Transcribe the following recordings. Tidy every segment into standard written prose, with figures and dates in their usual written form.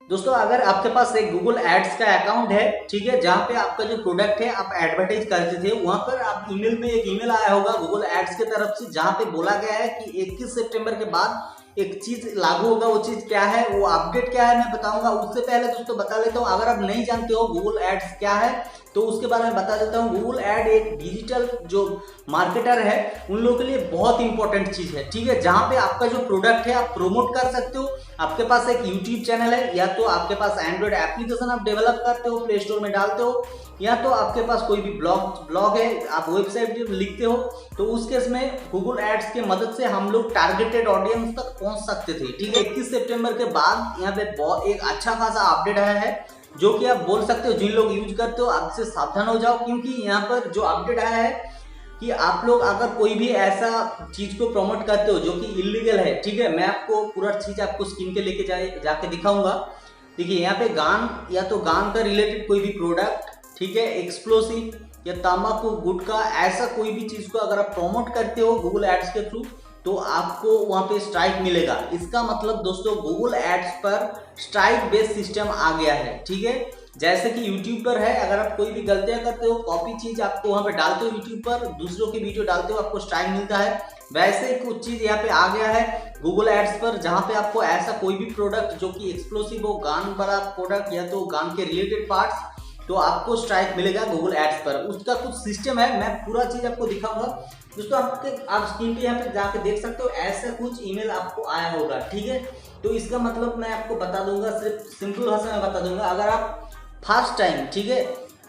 दोस्तों अगर आपके पास एक गूगल एड्स का अकाउंट है, ठीक है, जहाँ पे आपका जो प्रोडक्ट है आप एडवर्टाइज करते थे, वहां पर आप ईमेल में एक ईमेल आया होगा गूगल एड्स की तरफ से, जहाँ पे बोला गया है कि 21 सितंबर के बाद एक चीज लागू होगा। वो चीज क्या है, वो अपडेट क्या है, मैं बताऊंगा। उससे पहले दोस्तों बता लेता हूँ, अगर आप नहीं जानते हो गूगल एड्स क्या है तो उसके बारे में बता देता हूँ। गूगल एड एक डिजिटल जो मार्केटर है उन लोगों के लिए बहुत इंपॉर्टेंट चीज है, ठीक है, जहां पे आपका जो प्रोडक्ट है आप प्रमोट कर सकते हो। आपके पास एक यूट्यूब चैनल है, या तो आपके पास एंड्रॉइड एप्लीकेशन आप डेवलप करते हो, प्ले स्टोर में डालते हो, या तो आपके पास कोई भी ब्लॉग है, आप वेबसाइट लिखते हो, तो उस केस में गूगल एड्स की मदद से हम लोग टारगेटेड ऑडियंस तक पहुंच सकते थे, ठीक है। 21 सितंबर के बाद यहाँ पे एक अच्छा खासा अपडेट आया है, जो कि आप बोल सकते हो जिन लोग यूज करते हो अब से सावधान हो जाओ, क्योंकि यहाँ पर जो अपडेट आया है कि आप लोग अगर कोई भी ऐसा चीज को प्रमोट करते हो जो कि इलीगल है, ठीक है, मैं आपको पूरा चीज आपको स्क्रीन पे लेके जाके दिखाऊंगा। देखिए यहाँ पे गान या तो गान का रिलेटेड कोई भी प्रोडक्ट, ठीक है, एक्सप्लोसिव या तंबाकू गुटखा, ऐसा कोई भी चीज को अगर आप प्रमोट करते हो गूगल एड्स के थ्रू तो आपको वहां पे स्ट्राइक मिलेगा। इसका मतलब दोस्तों गूगल एड्स पर स्ट्राइक बेस्ड सिस्टम आ गया है, ठीक है। जैसे कि यूट्यूब पर है, अगर आप कोई भी गलतियां करते हो, कॉपी चीज आपको वहां पे डालते हो यूट्यूब पर, दूसरों की वीडियो डालते हो, आपको स्ट्राइक मिलता है, वैसे ही कुछ चीज यहाँ पे आ गया है गूगल एड्स पर, जहां पे आपको ऐसा कोई भी प्रोडक्ट जो कि एक्सप्लोसिव हो, गान वाला प्रोडक्ट या तो गान के रिलेटेड पार्ट्स, तो आपको स्ट्राइक मिलेगा गूगल एड्स पर। उसका कुछ सिस्टम है, मैं पूरा चीज आपको दिखाऊंगा दोस्तों। आप स्क्रीन पे यहाँ पे जाके देख सकते हो, ऐसा कुछ ईमेल आपको आया होगा, ठीक है। तो इसका मतलब मैं आपको बता दूंगा, सिर्फ सिंपल भाषा में बता दूंगा। अगर आप फर्स्ट टाइम, ठीक है,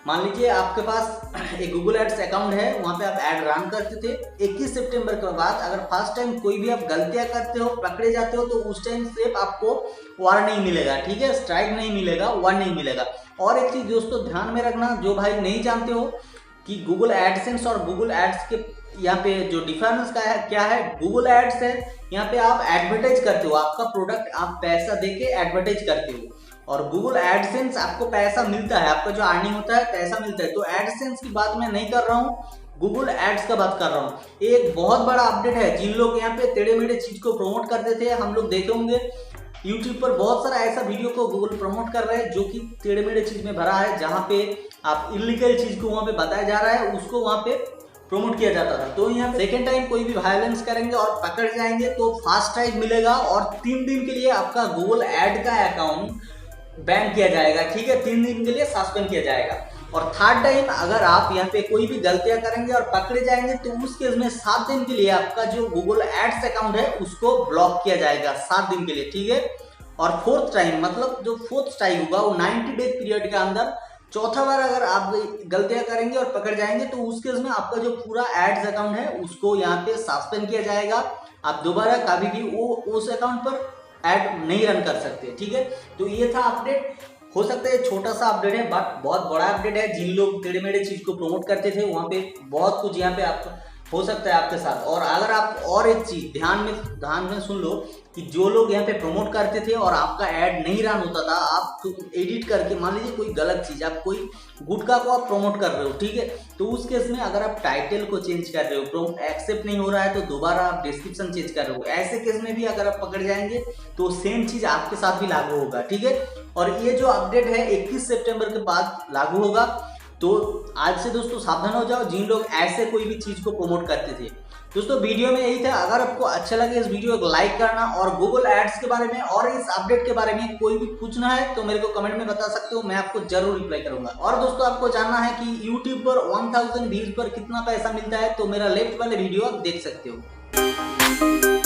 मान लीजिए आपके पास एक गूगल एड्स अकाउंट है, वहां पे आप एड रन करते थे, 21 सितंबर के बाद अगर फर्स्ट टाइम कोई भी आप गलतियां करते हो, पकड़े जाते हो, तो उस टाइम सिर्फ आपको वार्निंग मिलेगा, ठीक है, स्ट्राइक नहीं मिलेगा, वार्निंग मिलेगा। और एक चीज दोस्तों ध्यान में रखना, जो भाई नहीं जानते हो कि गूगल एडसेंस और गूगल एड्स के यहाँ पे जो डिफरेंस का है क्या है। गूगल एड्स है, यहाँ पे आप एडवर्टाइज करते हो, आपका प्रोडक्ट आप पैसा देके एडवर्टाइज करते हो, और गूगल एडसेंस आपको पैसा मिलता है, आपका जो अर्निंग होता है पैसा मिलता है। तो एडसेंस की बात मैं नहीं कर रहा हूँ, गूगल एड्स का बात कर रहा हूँ। एक बहुत बड़ा अपडेट है, जिन लोग यहाँ पे टेढ़े मेढ़े चीज को प्रमोट करते थे, हम लोग देखे होंगे यूट्यूब पर बहुत सारा ऐसा वीडियो को गूगल प्रमोट कर रहा है जो कि टेढ़े मेढ़े चीज में भरा है, जहाँ पे आप इलीगल चीज को वहां पे बताया जा रहा है, उसको वहां पे प्रमोट किया जाता था। तो यहाँ सेकेंड टाइम कोई भी वायलेंस करेंगे और पकड़ जाएंगे तो फास्ट स्ट्राइक मिलेगा, और 3 दिन के लिए आपका गूगल एड का अकाउंट बैन किया जाएगा, ठीक है, 3 दिन के लिए सस्पेंड किया जाएगा। और थर्ड टाइम अगर आप यहाँ पे कोई भी गलतियां करेंगे और पकड़े जाएंगे तो उस केस में 7 दिन के लिए आपका जो गूगल एड्स अकाउंट है उसको ब्लॉक किया जाएगा 7 दिन के लिए, ठीक है। और फोर्थ टाइम मतलब जो फोर्थ स्ट्राइक होगा वो 90 डेज पीरियड के अंदर, चौथा बार अगर आप गलतियां करेंगे और पकड़ जाएंगे तो उस केस में आपका जो पूरा एड्स अकाउंट है उसको यहाँ पे सस्पेंड किया जाएगा। आप दोबारा कभी भी वो उस अकाउंट पर ऐड नहीं रन कर सकते, ठीक है। तो ये था अपडेट, हो सकता है छोटा सा अपडेट है बट बहुत बड़ा अपडेट है। जिन लोग टेढ़े मेढ़े चीज को प्रमोट करते थे वहां पे बहुत कुछ यहाँ पे आप हो सकता है आपके साथ। और अगर आप और एक चीज ध्यान में सुन लो कि जो लोग यहाँ पे प्रमोट करते थे और आपका ऐड नहीं रन होता था, आप एडिट करके मान लीजिए कोई गलत चीज, आप कोई गुटखा को आप प्रमोट कर रहे हो, ठीक है, तो उस केस में अगर आप टाइटल को चेंज कर रहे हो, एक्सेप्ट नहीं हो रहा है तो दोबारा आप डिस्क्रिप्शन चेंज कर रहे हो, ऐसे केस में भी अगर आप पकड़ जाएंगे तो सेम चीज आपके साथ भी लागू होगा, ठीक है। और ये जो अपडेट है 21 सितंबर के बाद लागू होगा। तो आज से दोस्तों सावधान हो जाओ जिन लोग ऐसे कोई भी चीज को प्रमोट करते थे। दोस्तों वीडियो में यही था, अगर आपको अच्छा लगे इस वीडियो को लाइक करना, और गूगल एड्स के बारे में और इस अपडेट के बारे में कोई भी पूछना है तो मेरे को कमेंट में बता सकते हो, मैं आपको जरूर रिप्लाई करूंगा। और दोस्तों आपको जानना है कि यूट्यूब पर 1000 व्यूज पर कितना पैसा मिलता है तो मेरा लेफ्ट वाले वीडियो आप देख सकते हो।